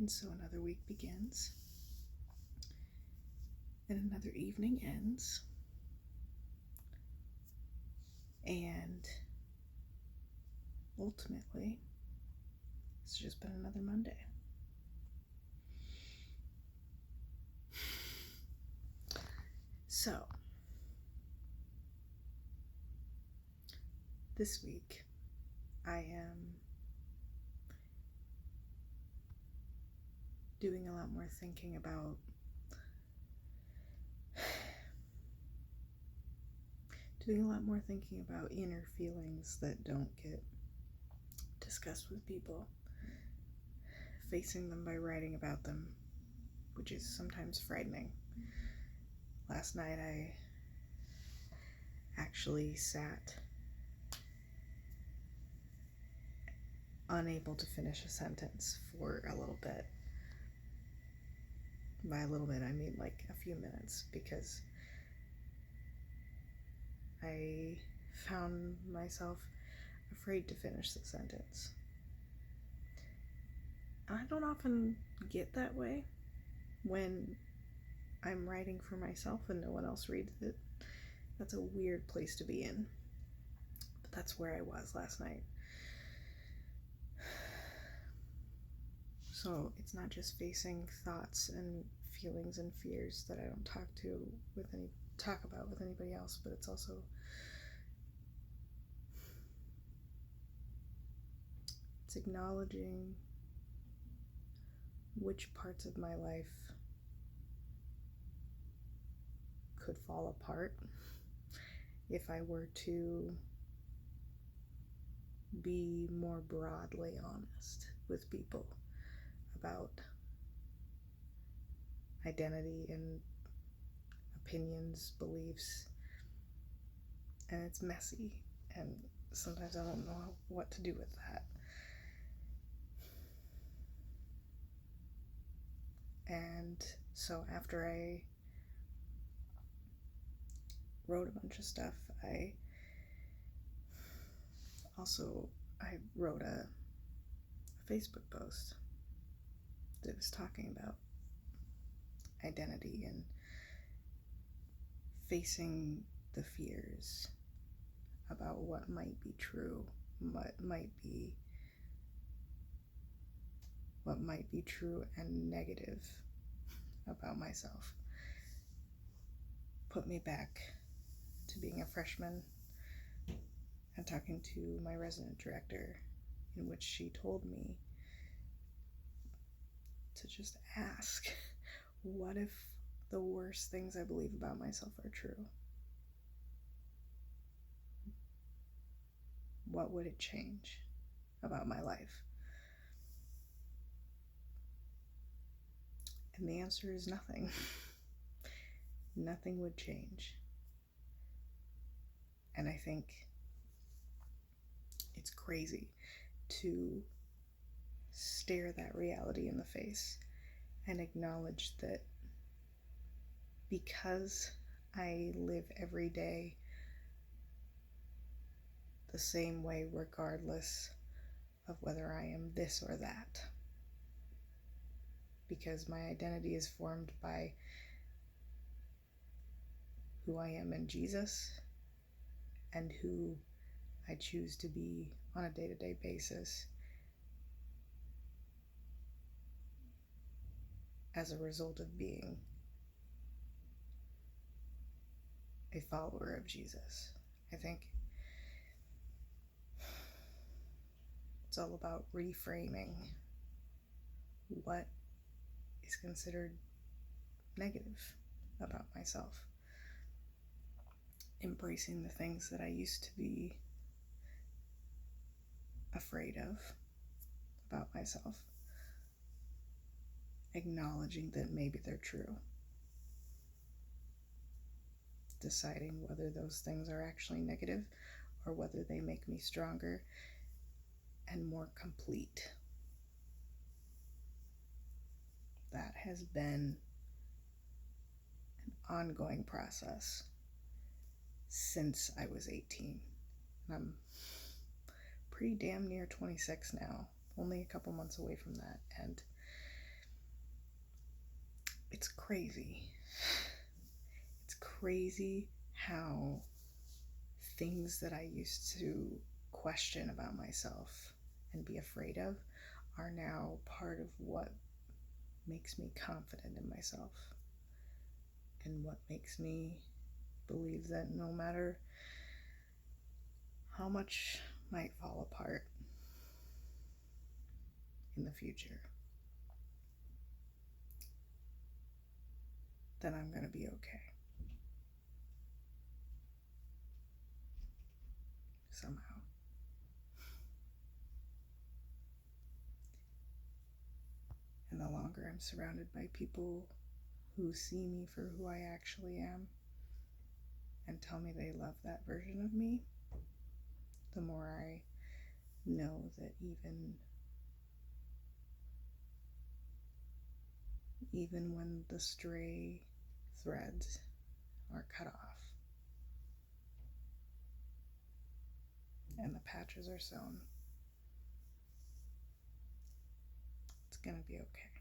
And so another week begins, and another evening ends, and ultimately, it's just been another Monday. So, this week, I am doing a lot more thinking about inner feelings that don't get discussed with people, facing them by writing about them, which is sometimes frightening. Last night I actually sat unable to finish a sentence for a little bit. By a little bit, I mean like a few minutes, because I found myself afraid to finish the sentence. I don't often get that way when I'm writing for myself and no one else reads it. That's a weird place to be in. But that's where I was last night. So it's not just facing thoughts and feelings and fears that I don't talk about with anybody else, but it's also acknowledging which parts of my life could fall apart if I were to be more broadly honest with people about identity and opinions, beliefs. And it's messy, and sometimes I don't know what to do with that. And so after I wrote a bunch of stuff, I wrote a Facebook post that was talking about identity and facing the fears about what might be true, what might be true and negative about myself. Put me back to being a freshman and talking to my resident director, in which she told me to just ask, what if the worst things I believe about myself are true? What would it change about my life? And the answer is nothing. Nothing would change. And I think it's crazy to stare that reality in the face and acknowledge that because I live every day the same way, regardless of whether I am this or that, because my identity is formed by who I am in Jesus and who I choose to be on a day-to-day basis as a result of being a follower of Jesus. I think it's all about reframing what is considered negative about myself. Embracing the things that I used to be afraid of about myself. Acknowledging that maybe they're true. Deciding whether those things are actually negative or whether they make me stronger and more complete. That has been an ongoing process since I was 18. And I'm pretty damn near 26 now, only a couple months away from that. And it's crazy. It's crazy how things that I used to question about myself and be afraid of are now part of what makes me confident in myself and what makes me believe that no matter how much might fall apart in the future, then I'm going to be okay. Somehow. And the longer I'm surrounded by people who see me for who I actually am and tell me they love that version of me, the more I know that even when the stray threads are cut off and the patches are sewn, it's gonna be okay.